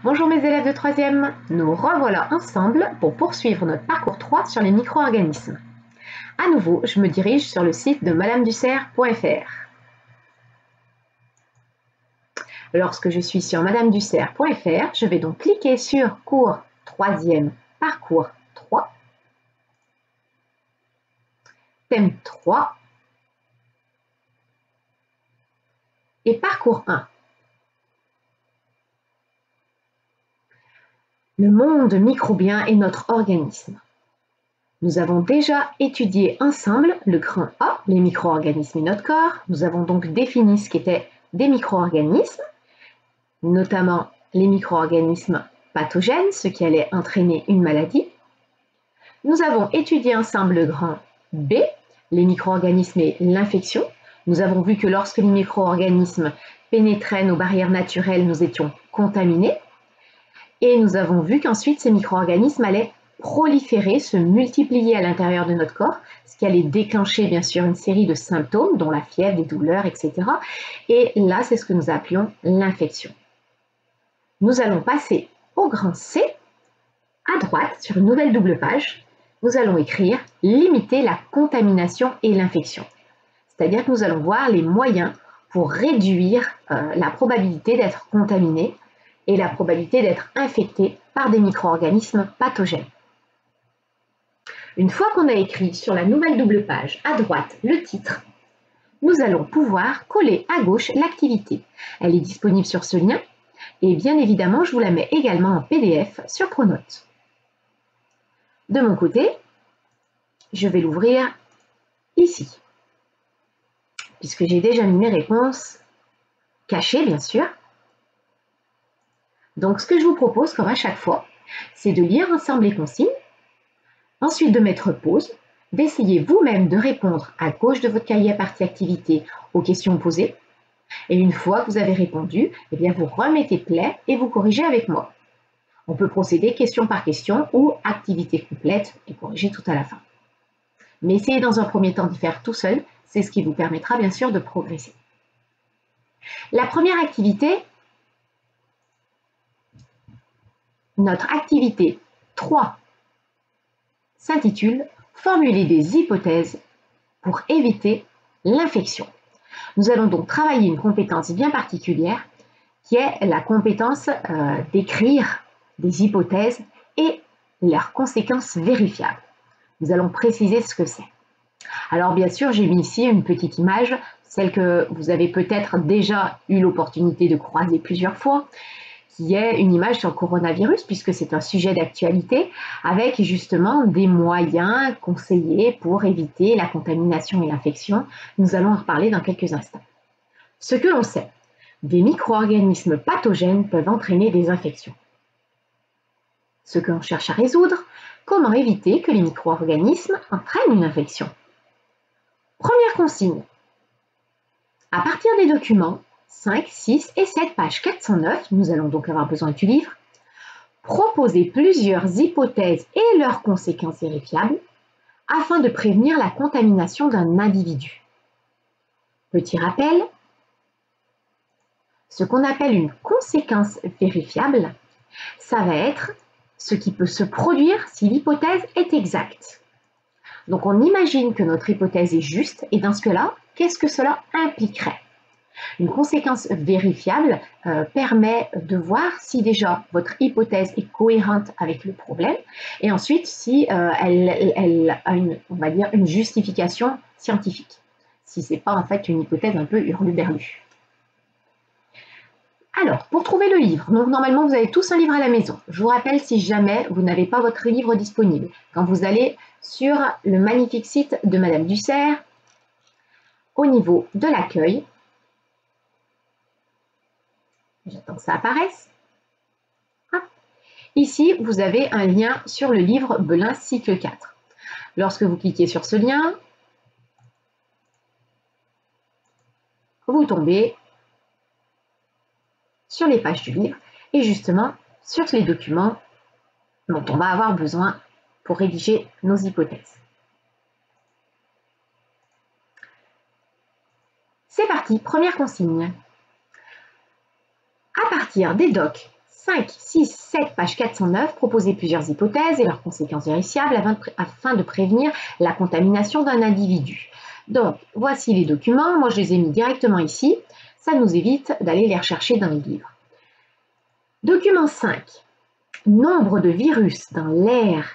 Bonjour mes élèves de 3e, nous revoilà ensemble pour poursuivre notre parcours 3 sur les micro-organismes. À nouveau, je me dirige sur le site de madameducerf.fr. Lorsque je suis sur madameducerf.fr, je vais donc cliquer sur cours 3e, parcours 3, thème 3 et parcours 1. Le monde microbien est notre organisme. Nous avons déjà étudié ensemble le grand A, les micro-organismes et notre corps. Nous avons donc défini ce qu'étaient des micro-organismes, notamment les micro-organismes pathogènes, ce qui allait entraîner une maladie. Nous avons étudié ensemble le grand B, les micro-organismes et l'infection. Nous avons vu que lorsque les micro-organismes pénétraient nos barrières naturelles, nous étions contaminés. Et nous avons vu qu'ensuite, ces micro-organismes allaient proliférer, se multiplier à l'intérieur de notre corps, ce qui allait déclencher bien sûr une série de symptômes, dont la fièvre, des douleurs, etc. Et là, c'est ce que nous appelions l'infection. Nous allons passer au grand C, à droite, sur une nouvelle double page. Nous allons écrire « Limiter la contamination et l'infection ». C'est-à-dire que nous allons voir les moyens pour réduire la probabilité d'être contaminé et la probabilité d'être infecté par des micro-organismes pathogènes. Une fois qu'on a écrit sur la nouvelle double page à droite le titre, nous allons pouvoir coller à gauche l'activité. Elle est disponible sur ce lien et bien évidemment, je vous la mets également en PDF sur Pronote. De mon côté, je vais l'ouvrir ici, puisque j'ai déjà mis mes réponses cachées, bien sûr. Donc, ce que je vous propose, comme à chaque fois, c'est de lire ensemble les consignes, ensuite de mettre pause, d'essayer vous-même de répondre à gauche de votre cahier partie activité aux questions posées. Et une fois que vous avez répondu, eh bien vous remettez play et vous corrigez avec moi. On peut procéder question par question ou activité complète et corriger tout à la fin. Mais essayez dans un premier temps d'y faire tout seul, c'est ce qui vous permettra bien sûr de progresser. La première activité, notre activité 3 s'intitule « Formuler des hypothèses pour éviter l'infection ». Nous allons donc travailler une compétence bien particulière qui est la compétence d'écrire des hypothèses et leurs conséquences vérifiables. Nous allons préciser ce que c'est. Alors bien sûr, j'ai mis ici une petite image, celle que vous avez peut-être déjà eu l'opportunité de croiser plusieurs fois, qui est une image sur le coronavirus, puisque c'est un sujet d'actualité, avec justement des moyens conseillés pour éviter la contamination et l'infection. Nous allons en reparler dans quelques instants. Ce que l'on sait, des micro-organismes pathogènes peuvent entraîner des infections. Ce que l'on cherche à résoudre, comment éviter que les micro-organismes entraînent une infection? Première consigne. À partir des documents 5, 6 et 7, page 409, nous allons donc avoir besoin du livre, proposer plusieurs hypothèses et leurs conséquences vérifiables afin de prévenir la contamination d'un individu. Petit rappel, ce qu'on appelle une conséquence vérifiable, ça va être ce qui peut se produire si l'hypothèse est exacte. Donc on imagine que notre hypothèse est juste et dans ce cas-là, qu'est-ce que cela impliquerait? Une conséquence vérifiable permet de voir si déjà votre hypothèse est cohérente avec le problème et ensuite si elle a on va dire une justification scientifique, si ce n'est pas en fait une hypothèse un peu hurluberlue. Alors, pour trouver le livre, donc normalement vous avez tous un livre à la maison. Je vous rappelle si jamais vous n'avez pas votre livre disponible, quand vous allez sur le magnifique site de Madame Ducerf, au niveau de l'accueil, j'attends que ça apparaisse. Ici, vous avez un lien sur le livre Belin cycle 4. Lorsque vous cliquez sur ce lien, vous tombez sur les pages du livre et justement sur les documents dont on va avoir besoin pour rédiger nos hypothèses. C'est parti, première consigne. À partir des docs 5, 6, 7, page 409, proposer plusieurs hypothèses et leurs conséquences vérifiables afin de prévenir la contamination d'un individu. Donc, voici les documents. Moi, je les ai mis directement ici. Ça nous évite d'aller les rechercher dans les livres. Document 5. Nombre de virus dans l'air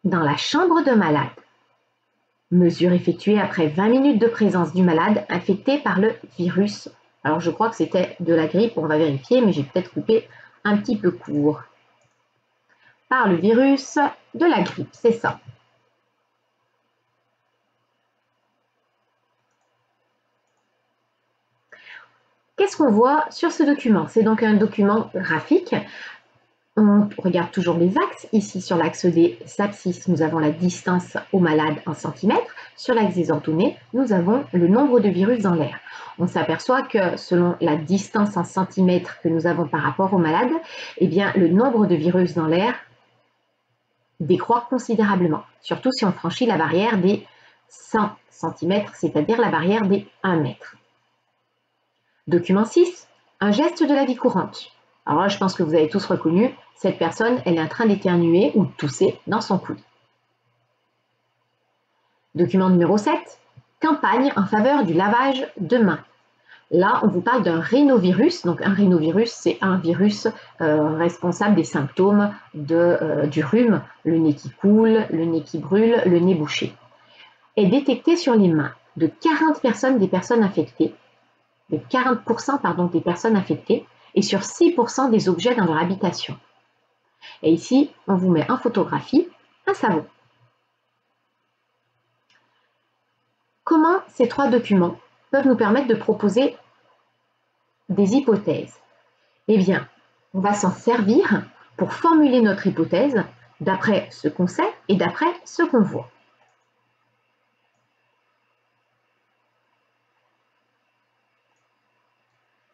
dans la chambre de malade. Mesure effectuée après 20 minutes de présence du malade infecté par le virus. Alors, je crois que c'était de la grippe, on va vérifier, mais j'ai peut-être coupé un petit peu court. Par le virus de la grippe, c'est ça. Qu'est-ce qu'on voit sur ce document? C'est donc un document graphique. On regarde toujours les axes. Ici, sur l'axe des abscisses, nous avons la distance au malade en centimètres. Sur l'axe des ordonnées, nous avons le nombre de virus dans l'air. On s'aperçoit que selon la distance en centimètres que nous avons par rapport au malade, eh bien, le nombre de virus dans l'air décroît considérablement, surtout si on franchit la barrière des 100 cm, c'est-à-dire la barrière des 1 mètre. Document 6, un geste de la vie courante. Alors là, je pense que vous avez tous reconnu, cette personne, elle est en train d'éternuer ou de tousser dans son coude. Document numéro 7, campagne en faveur du lavage de mains. Là, on vous parle d'un rhinovirus. Donc, un rhinovirus, c'est un virus responsable des symptômes du rhume, le nez qui coule, le nez qui brûle, le nez bouché. Est détecté sur les mains de 40 personnes des personnes infectées, de 40% pardon, des personnes infectées, et sur 6% des objets dans leur habitation. Et ici, on vous met en photographie un savon. Comment ces trois documents peuvent nous permettre de proposer des hypothèses? Eh bien, on va s'en servir pour formuler notre hypothèse d'après ce qu'on sait et d'après ce qu'on voit.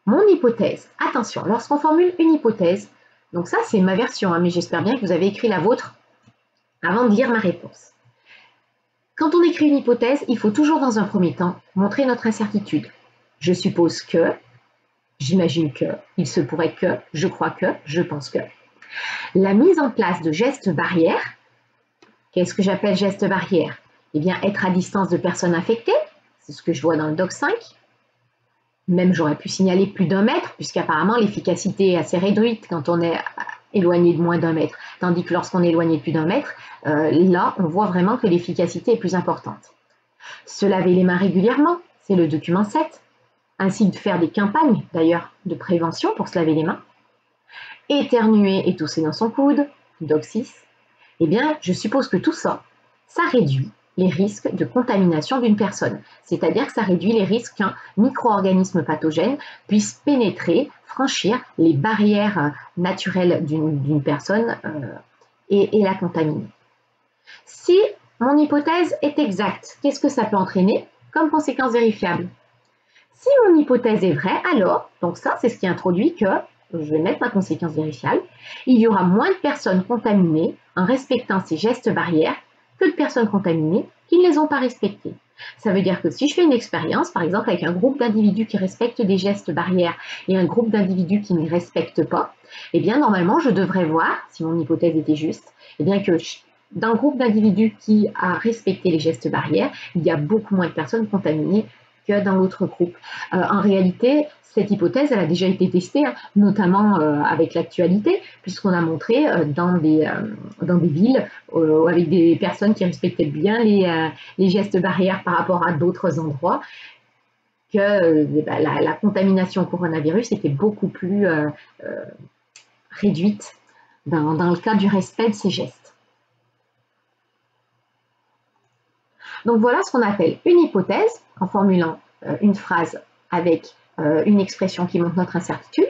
Mon hypothèse, attention, lorsqu'on formule une hypothèse, donc ça c'est ma version, mais j'espère bien que vous avez écrit la vôtre avant de lire ma réponse. Quand on écrit une hypothèse, il faut toujours dans un premier temps montrer notre incertitude. Je suppose que, j'imagine que, il se pourrait que, je crois que, je pense que. La mise en place de gestes barrières, qu'est-ce que j'appelle gestes barrières? Eh bien, être à distance de personnes infectées, c'est ce que je vois dans le doc 5. Même j'aurais pu signaler plus d'1 mètre, puisqu'apparemment l'efficacité est assez réduite quand on est éloigné de moins d'1 mètre. Tandis que lorsqu'on est éloigné de plus d'1 mètre, là, on voit vraiment que l'efficacité est plus importante. Se laver les mains régulièrement, c'est le document 7. Ainsi de faire des campagnes, d'ailleurs, de prévention pour se laver les mains. Éternuer et tousser dans son coude, doc 6. Eh bien, je suppose que tout ça, ça réduit les risques de contamination d'une personne. C'est-à-dire que ça réduit les risques qu'un micro-organisme pathogène puisse pénétrer, franchir les barrières naturelles d'une personne et la contaminer. Si mon hypothèse est exacte, qu'est-ce que ça peut entraîner comme conséquence vérifiable? Si mon hypothèse est vraie, alors, donc ça c'est ce qui introduit que, je vais mettre ma conséquence vérifiable, il y aura moins de personnes contaminées en respectant ces gestes barrières que de personnes contaminées qui ne les ont pas respectés. Ça veut dire que si je fais une expérience, par exemple avec un groupe d'individus qui respectent des gestes barrières et un groupe d'individus qui ne les respectent pas, eh bien normalement je devrais voir, si mon hypothèse était juste, eh bien que dans le groupe d'individus qui a respecté les gestes barrières, il y a beaucoup moins de personnes contaminées que dans l'autre groupe. En réalité, cette hypothèse, elle a déjà été testée, notamment avec l'actualité, puisqu'on a montré dans des villes avec des personnes qui respectaient bien les gestes barrières par rapport à d'autres endroits, que la contamination au coronavirus était beaucoup plus réduite dans le cas du respect de ces gestes. Donc voilà ce qu'on appelle une hypothèse, en formulant une phrase avec une expression qui montre notre incertitude,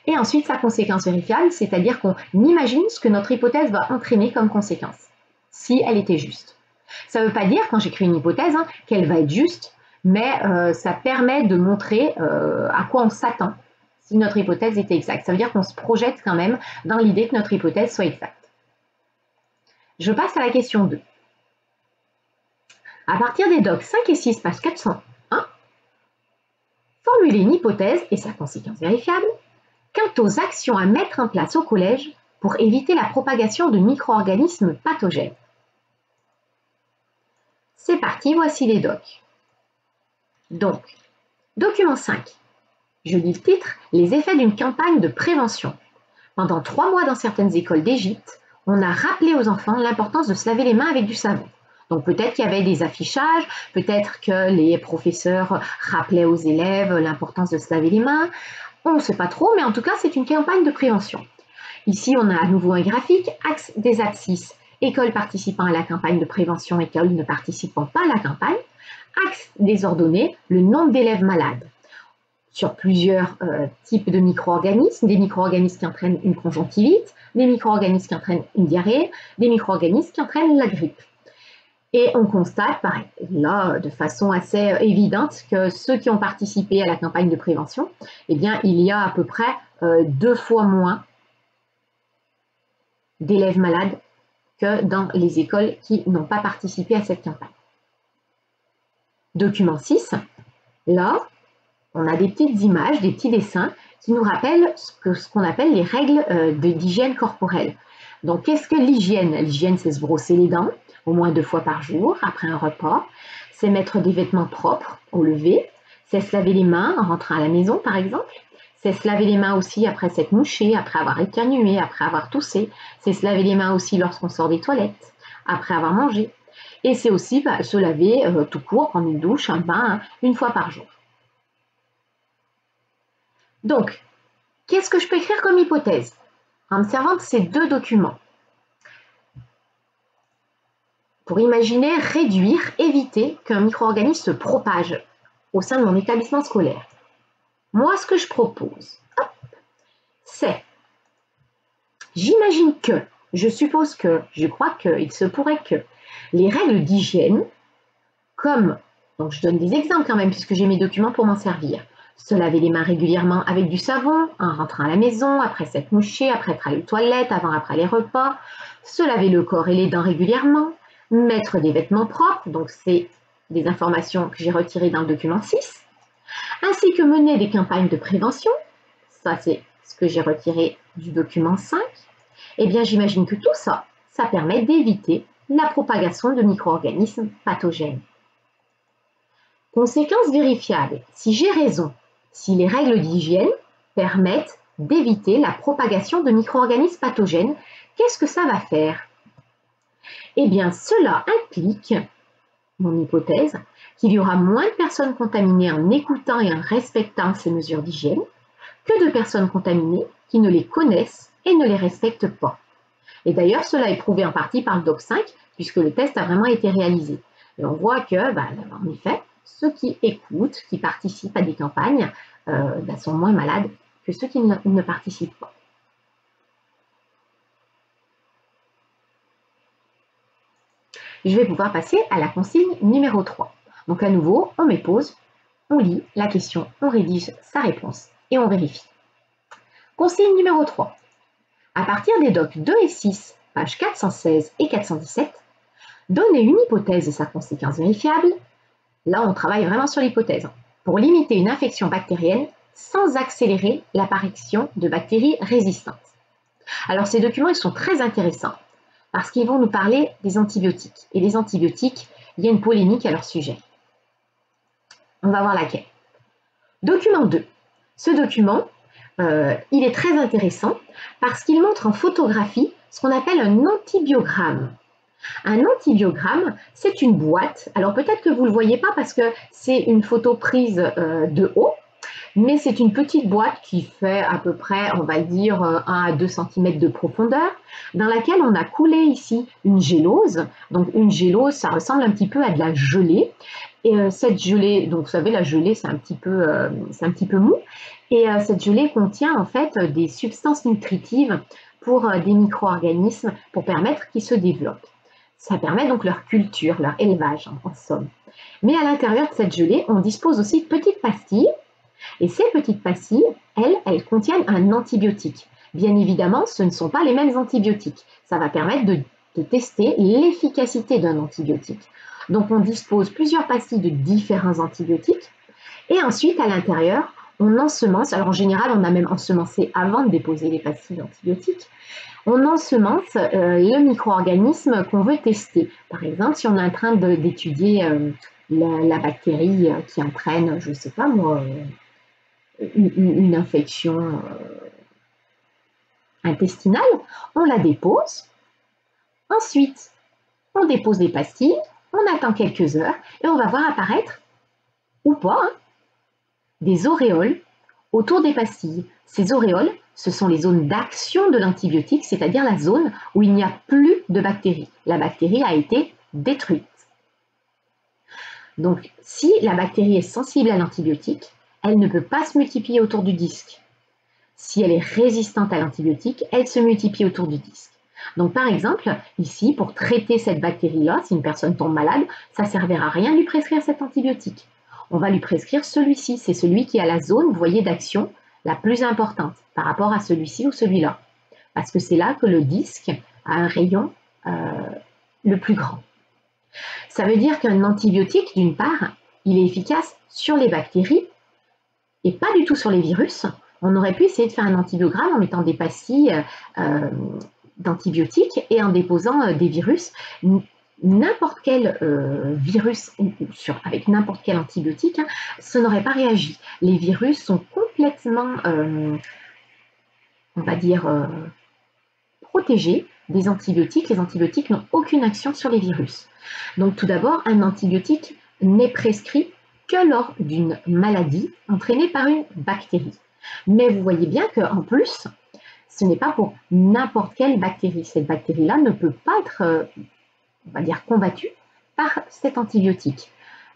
et ensuite sa conséquence vérifiable, c'est-à-dire qu'on imagine ce que notre hypothèse va entraîner comme conséquence, si elle était juste. Ça ne veut pas dire, quand j'écris une hypothèse, qu'elle va être juste, mais ça permet de montrer à quoi on s'attend si notre hypothèse était exacte. Ça veut dire qu'on se projette quand même dans l'idée que notre hypothèse soit exacte. Je passe à la question 2. À partir des docs 5 et 6, page 401, formuler une hypothèse et sa conséquence vérifiable Quant aux actions à mettre en place au collège pour éviter la propagation de micro-organismes pathogènes. C'est parti, voici les docs. Donc, document 5. Je lis le titre, les effets d'une campagne de prévention. Pendant 3 mois dans certaines écoles d'Égypte, on a rappelé aux enfants l'importance de se laver les mains avec du savon. Donc peut-être qu'il y avait des affichages, peut-être que les professeurs rappelaient aux élèves l'importance de se laver les mains. On ne sait pas trop, mais en tout cas, c'est une campagne de prévention. Ici, on a à nouveau un graphique, axe des abscisses, école participant à la campagne de prévention, école ne participant pas à la campagne, axe des ordonnées, le nombre d'élèves malades. Sur plusieurs types de micro-organismes, des micro-organismes qui entraînent une conjonctivite, des micro-organismes qui entraînent une diarrhée, des micro-organismes qui entraînent la grippe. Et on constate, pareil, là, de façon assez évidente, que ceux qui ont participé à la campagne de prévention, eh bien, il y a à peu près 2 fois moins d'élèves malades que dans les écoles qui n'ont pas participé à cette campagne. Document 6, là, on a des petites images, des petits dessins qui nous rappellent ce qu'on appelle les règles d'hygiène corporelle. Donc, qu'est-ce que l'hygiène? L'hygiène, c'est se brosser les dents au moins 2 fois par jour après un repas. C'est mettre des vêtements propres au lever. C'est se laver les mains en rentrant à la maison, par exemple. C'est se laver les mains aussi après s'être mouché, après avoir éternué, après avoir toussé. C'est se laver les mains aussi lorsqu'on sort des toilettes, après avoir mangé. Et c'est aussi se laver tout court, prendre une douche, un bain, 1 fois par jour. Donc, qu'est-ce que je peux écrire comme hypothèse en me servant de ces 2 documents? Pour imaginer, réduire, éviter qu'un micro-organisme se propage au sein de mon établissement scolaire. Moi, ce que je propose, c'est, j'imagine que, je suppose que, je crois qu'il se pourrait que les règles d'hygiène, comme, donc je donne des exemples quand même puisque j'ai mes documents pour m'en servir, se laver les mains régulièrement avec du savon, en rentrant à la maison, après s'être mouché, après être allé aux toilettes, avant, après les repas, se laver le corps et les dents régulièrement, mettre des vêtements propres, donc c'est des informations que j'ai retirées dans le document 6, ainsi que mener des campagnes de prévention, ça c'est ce que j'ai retiré du document 5, eh bien j'imagine que tout ça, ça permet d'éviter la propagation de micro-organismes pathogènes. Conséquence vérifiable, si j'ai raison, si les règles d'hygiène permettent d'éviter la propagation de micro-organismes pathogènes, qu'est-ce que ça va faire? Eh bien, cela implique, mon hypothèse, qu'il y aura moins de personnes contaminées en écoutant et en respectant ces mesures d'hygiène que de personnes contaminées qui ne les connaissent et ne les respectent pas. Et d'ailleurs, cela est prouvé en partie par le DOC 5, puisque le test a vraiment été réalisé. Et on voit que, en effet, ceux qui écoutent, qui participent à des campagnes, sont moins malades que ceux qui ne participent pas. Je vais pouvoir passer à la consigne numéro 3. Donc à nouveau, on met pause, on lit la question, on rédige sa réponse et on vérifie. Consigne numéro 3. À partir des docs 2 et 6, pages 416 et 417, donnez une hypothèse et sa conséquence vérifiable. Là, on travaille vraiment sur l'hypothèse. Pour limiter une infection bactérienne sans accélérer l'apparition de bactéries résistantes. Alors ces documents, ils sont très intéressants parce qu'ils vont nous parler des antibiotiques. Et les antibiotiques, il y a une polémique à leur sujet. On va voir laquelle. Document 2. Ce document, il est très intéressant parce qu'il montre en photographie ce qu'on appelle un antibiogramme. Un antibiogramme, c'est une boîte. Alors peut-être que vous ne le voyez pas parce que c'est une photo prise de haut, mais c'est une petite boîte qui fait à peu près, on va dire, 1 à 2 cm de profondeur, dans laquelle on a coulé ici une gélose. Donc une gélose, ça ressemble un petit peu à de la gelée. Et cette gelée, donc vous savez, la gelée, c'est un petit peu mou. Et cette gelée contient en fait des substances nutritives pour des micro-organismes pour permettre qu'ils se développent. Ça permet donc leur culture, leur élevage en somme. Mais à l'intérieur de cette gelée, on dispose aussi de petites pastilles. Et ces petites pastilles, elles contiennent un antibiotique. Bien évidemment, ce ne sont pas les mêmes antibiotiques. Ça va permettre de tester l'efficacité d'un antibiotique. Donc on dispose plusieurs pastilles de différents antibiotiques. Et ensuite, à l'intérieur, on ensemence, alors en général on a même ensemencé avant de déposer les pastilles d'antibiotiques, on ensemence le micro-organisme qu'on veut tester. Par exemple, si on est en train d'étudier la bactérie qui entraîne, je ne sais pas moi, une infection intestinale, on la dépose. Ensuite, on dépose les pastilles, on attend quelques heures et on va voir apparaître, ou pas, hein, des auréoles autour des pastilles. Ces auréoles, ce sont les zones d'action de l'antibiotique, c'est-à-dire la zone où il n'y a plus de bactéries. La bactérie a été détruite. Donc, si la bactérie est sensible à l'antibiotique, elle ne peut pas se multiplier autour du disque. Si elle est résistante à l'antibiotique, elle se multiplie autour du disque. Donc, par exemple, ici, pour traiter cette bactérie-là, si une personne tombe malade, ça ne servira à rien de lui prescrire cet antibiotique. On va lui prescrire celui-ci. C'est celui qui a la zone, vous voyez, d'action la plus importante par rapport à celui-ci ou celui-là. Parce que c'est là que le disque a un rayon le plus grand. Ça veut dire qu'un antibiotique, d'une part, il est efficace sur les bactéries et pas du tout sur les virus. On aurait pu essayer de faire un antibiogramme en mettant des pastilles d'antibiotiques et en déposant des virus. N'importe quel virus avec n'importe quel antibiotique, hein, ça n'aurait pas réagi. Les virus sont complètement, on va dire, protégés des antibiotiques. Les antibiotiques n'ont aucune action sur les virus. Donc tout d'abord, un antibiotique n'est prescrit que lors d'une maladie entraînée par une bactérie. Mais vous voyez bien qu'en plus, ce n'est pas pour n'importe quelle bactérie. Cette bactérie-là ne peut pas être, on va dire, combattue par cet antibiotique.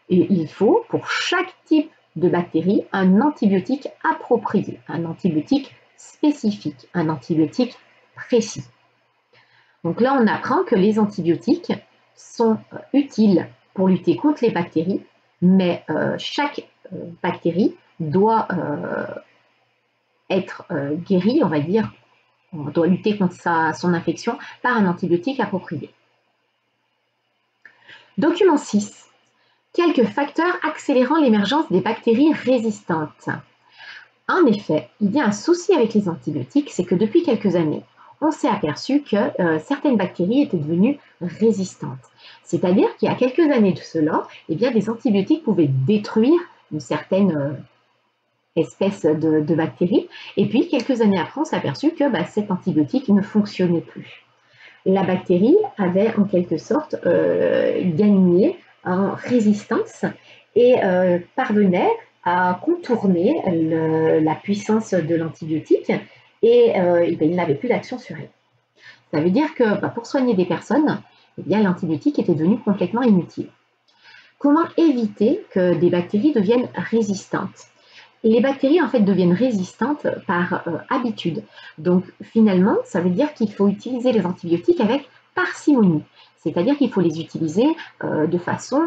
Et il faut, pour chaque type de bactérie, un antibiotique approprié, un antibiotique spécifique, un antibiotique précis. Donc là, on apprend que les antibiotiques sont utiles pour lutter contre les bactéries, mais chaque bactérie doit être guérie, on va dire, on doit lutter contre son infection par un antibiotique approprié. Document 6. Quelques facteurs accélérant l'émergence des bactéries résistantes. En effet, il y a un souci avec les antibiotiques, c'est que depuis quelques années, on s'est aperçu que certaines bactéries étaient devenues résistantes. C'est-à-dire qu'il y a quelques années de cela, eh bien, des antibiotiques pouvaient détruire une certaine espèce de bactéries. Et puis, quelques années après, on s'est aperçu que cet antibiotique ne fonctionnait plus. La bactérie avait en quelque sorte gagné en résistance et parvenait à contourner la puissance de l'antibiotique et il n'avait plus d'action sur elle. Ça veut dire que pour soigner des personnes, eh bien, l'antibiotique était devenu complètement inutile. Comment éviter que des bactéries deviennent résistantes? Les bactéries en fait deviennent résistantes par habitude. Donc finalement, ça veut dire qu'il faut utiliser les antibiotiques avec parcimonie. C'est-à-dire qu'il faut les utiliser de façon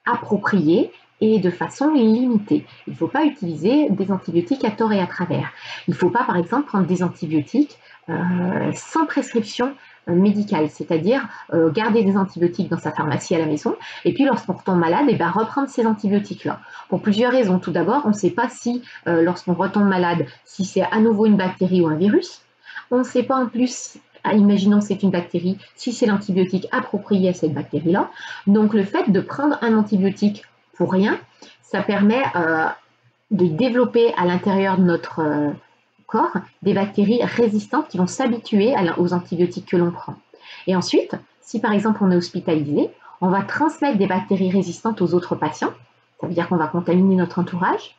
appropriée et de façon limitée. Il ne faut pas utiliser des antibiotiques à tort et à travers. Il ne faut pas, par exemple, prendre des antibiotiques sans prescription médicale, c'est-à-dire garder des antibiotiques dans sa pharmacie à la maison, et puis lorsqu'on retombe malade, reprendre ces antibiotiques-là. Pour plusieurs raisons. Tout d'abord, on ne sait pas si, lorsqu'on retombe malade, si c'est à nouveau une bactérie ou un virus. On ne sait pas en plus, imaginons que c'est une bactérie, si c'est l'antibiotique approprié à cette bactérie-là. Donc le fait de prendre un antibiotique pour rien, ça permet de développer à l'intérieur de notre corps des bactéries résistantes qui vont s'habituer aux antibiotiques que l'on prend. Et ensuite, si par exemple on est hospitalisé, on va transmettre des bactéries résistantes aux autres patients, ça veut dire qu'on va contaminer notre entourage,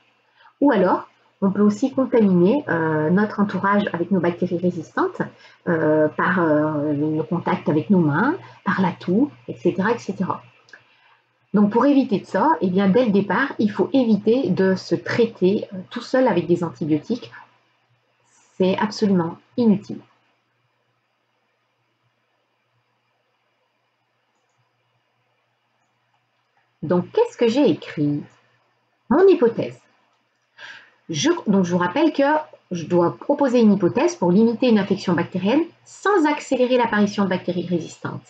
ou alors on peut aussi contaminer notre entourage avec nos bactéries résistantes par le contact avec nos mains, par la toux, etc., etc. Donc pour éviter de ça, eh bien, dès le départ, il faut éviter de se traiter tout seul avec des antibiotiques. C'est absolument inutile. Donc qu'est-ce que j'ai écrit? Mon hypothèse. Donc je vous rappelle que je dois proposer une hypothèse pour limiter une infection bactérienne sans accélérer l'apparition de bactéries résistantes.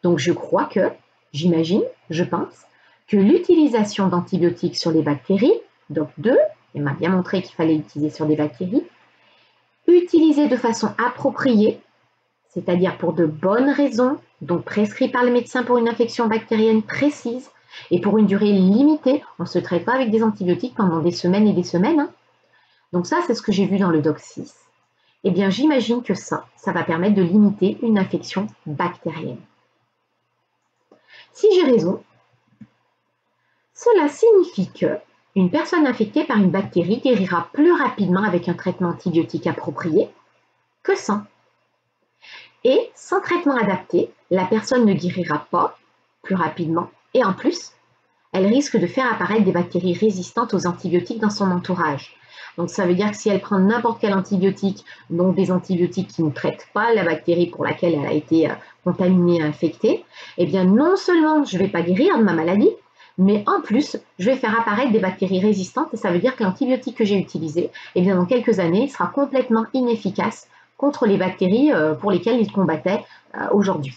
Donc je crois que, j'imagine, je pense, que l'utilisation d'antibiotiques sur les bactéries, donc 2, Il m'a bien montré qu'il fallait l'utiliser sur des bactéries. Utiliser de façon appropriée, c'est-à-dire pour de bonnes raisons, donc prescrit par le médecin pour une infection bactérienne précise et pour une durée limitée. On ne se traite pas avec des antibiotiques pendant des semaines et des semaines. Hein. Donc ça, c'est ce que j'ai vu dans le Doc 6. Eh bien, j'imagine que ça va permettre de limiter une infection bactérienne. Si j'ai raison, cela signifie que une personne infectée par une bactérie guérira plus rapidement avec un traitement antibiotique approprié que sans. Et sans traitement adapté, la personne ne guérira pas plus rapidement et en plus, elle risque de faire apparaître des bactéries résistantes aux antibiotiques dans son entourage. Donc ça veut dire que si elle prend n'importe quel antibiotique, donc des antibiotiques qui ne traitent pas la bactérie pour laquelle elle a été contaminée, infectée, eh bien non seulement je ne vais pas guérir de ma maladie, mais en plus, je vais faire apparaître des bactéries résistantes et ça veut dire que l'antibiotique que j'ai utilisé, eh bien dans quelques années, sera complètement inefficace contre les bactéries pour lesquelles il combattait aujourd'hui.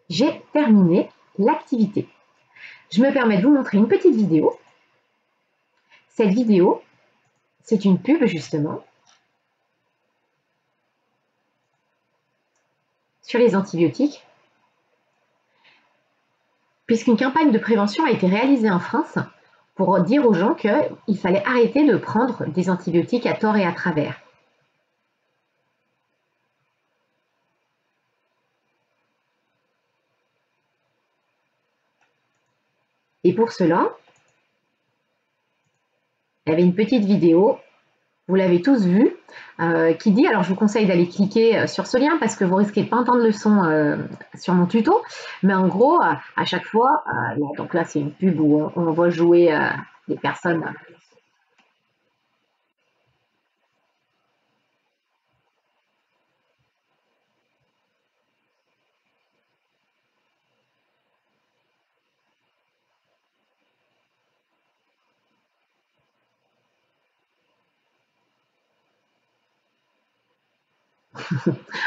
J'ai terminé l'activité. Je me permets de vous montrer une petite vidéo. Cette vidéo, c'est une pub justement sur les antibiotiques, puisqu'une campagne de prévention a été réalisée en France pour dire aux gens qu'il fallait arrêter de prendre des antibiotiques à tort et à travers. Et pour cela, il y avait une petite vidéo, vous l'avez tous vue, qui dit, alors je vous conseille d'aller cliquer sur ce lien parce que vous risquez de pas entendre le son sur mon tuto, mais en gros, à chaque fois, donc là c'est une pub où on voit jouer des personnes.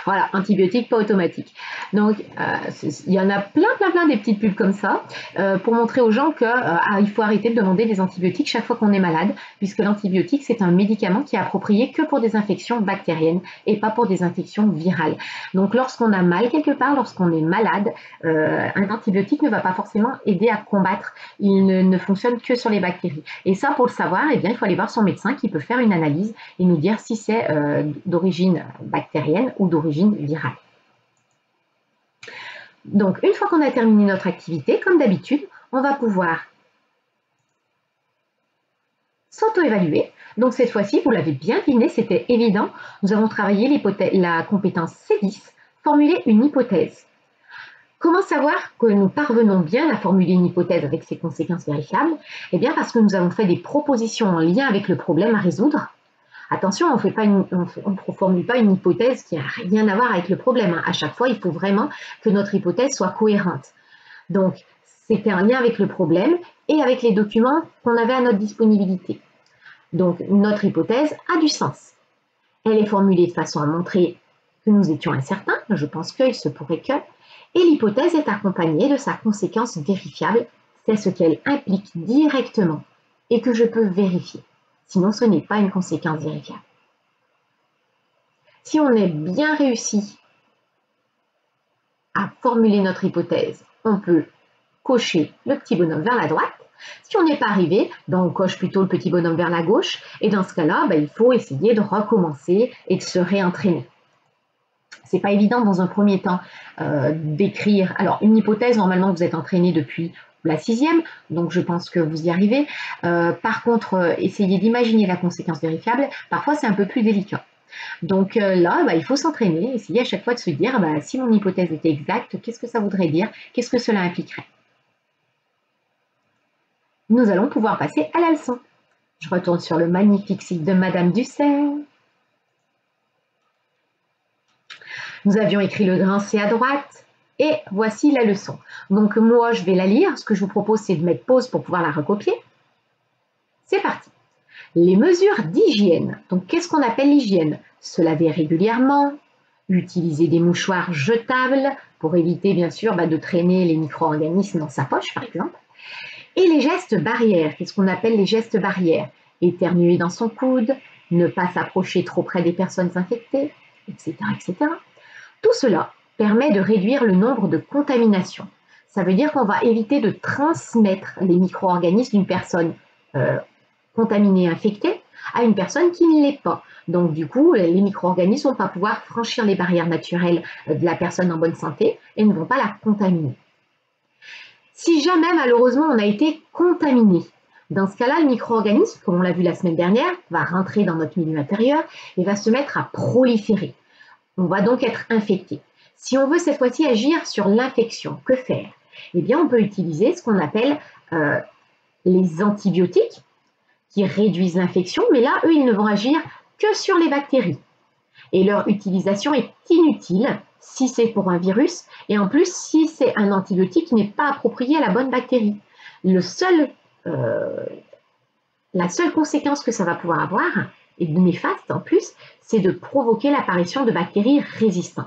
Voilà, antibiotiques pas automatiques. Donc, il y en a plein des petites pubs comme ça pour montrer aux gens qu'il faut arrêter de demander des antibiotiques chaque fois qu'on est malade, puisque l'antibiotique, c'est un médicament qui est approprié que pour des infections bactériennes et pas pour des infections virales. Donc, lorsqu'on a mal quelque part, lorsqu'on est malade, un antibiotique ne va pas forcément aider à combattre. Il ne fonctionne que sur les bactéries. Et ça, pour le savoir, eh bien, il faut aller voir son médecin qui peut faire une analyse et nous dire si c'est d'origine bactérienne ou d'origine virale. Donc, une fois qu'on a terminé notre activité, comme d'habitude, on va pouvoir s'auto-évaluer. Donc, cette fois-ci, vous l'avez bien deviné, c'était évident. Nous avons travaillé la compétence C10, formuler une hypothèse. Comment savoir que nous parvenons bien à formuler une hypothèse avec ses conséquences vérifiables? Eh bien, parce que nous avons fait des propositions en lien avec le problème à résoudre. Attention, on ne formule pas une hypothèse qui n'a rien à voir avec le problème. Hein. À chaque fois, il faut vraiment que notre hypothèse soit cohérente. Donc, c'était un lien avec le problème et avec les documents qu'on avait à notre disponibilité. Donc, notre hypothèse a du sens. Elle est formulée de façon à montrer que nous étions incertains, je pense qu'il se pourrait que, et l'hypothèse est accompagnée de sa conséquence vérifiable, c'est ce qu'elle implique directement et que je peux vérifier. Sinon, ce n'est pas une conséquence vérifiable. Si on est bien réussi à formuler notre hypothèse, on peut cocher le petit bonhomme vers la droite. Si on n'est pas arrivé, ben on coche plutôt le petit bonhomme vers la gauche. Et dans ce cas-là, ben il faut essayer de recommencer et de se réentraîner. C'est pas évident dans un premier temps d'écrire. Alors, une hypothèse, normalement, vous êtes entraîné depuis la 6e, donc je pense que vous y arrivez. Par contre, essayez d'imaginer la conséquence vérifiable. Parfois, c'est un peu plus délicat. Donc là, il faut s'entraîner, essayer à chaque fois de se dire, si mon hypothèse était exacte, qu'est-ce que ça voudrait dire? Qu'est-ce que cela impliquerait? Nous allons pouvoir passer à la leçon. Je retourne sur le magnifique site de Madame Dussert. Nous avions écrit le grand C à droite et voici la leçon. Donc moi, je vais la lire. Ce que je vous propose, c'est de mettre pause pour pouvoir la recopier. C'est parti. Les mesures d'hygiène. Donc qu'est-ce qu'on appelle l'hygiène? Se laver régulièrement, Utiliser des mouchoirs jetables pour éviter bien sûr de traîner les micro-organismes dans sa poche par exemple. Et les gestes barrières, qu'est-ce qu'on appelle les gestes barrières? Éternuer dans son coude, ne pas s'approcher trop près des personnes infectées, etc., etc. Tout cela permet de réduire le nombre de contaminations. Ça veut dire qu'on va éviter de transmettre les micro-organismes d'une personne contaminée, infectée, à une personne qui ne l'est pas. Donc du coup, les micro-organismes ne vont pas pouvoir franchir les barrières naturelles de la personne en bonne santé et ne vont pas la contaminer. Si jamais malheureusement on a été contaminé, dans ce cas-là, le micro-organisme, comme on l'a vu la semaine dernière, va rentrer dans notre milieu intérieur et va se mettre à proliférer. On va donc être infecté. Si on veut cette fois-ci agir sur l'infection, que faire? Eh bien, on peut utiliser ce qu'on appelle les antibiotiques qui réduisent l'infection, mais là, eux, ils ne vont agir que sur les bactéries. Et leur utilisation est inutile si c'est pour un virus, et en plus, si c'est un antibiotique qui n'est pas approprié à la bonne bactérie. La seule conséquence que ça va pouvoir avoir, et néfaste en plus, c'est de provoquer l'apparition de bactéries résistantes.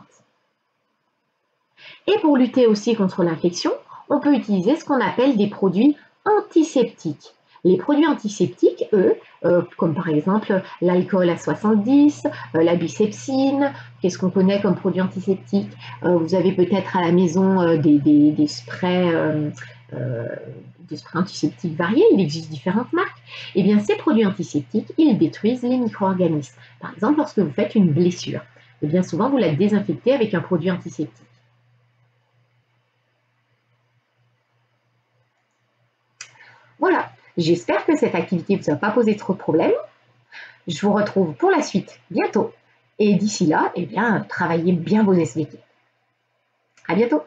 Et pour lutter aussi contre l'infection, on peut utiliser ce qu'on appelle des produits antiseptiques. Les produits antiseptiques, eux, comme par exemple l'alcool à 70, la bicepsine, qu'est-ce qu'on connaît comme produit antiseptique? Vous avez peut-être à la maison des sprays antiseptiques variés, il existe différentes marques. Et bien ces produits antiseptiques, ils détruisent les micro-organismes. Par exemple, lorsque vous faites une blessure, et bien souvent vous la désinfectez avec un produit antiseptique. Voilà, j'espère que cette activité ne vous a pas posé trop de problèmes. Je vous retrouve pour la suite bientôt. Et d'ici là, eh bien, travaillez bien vos SVT. À bientôt.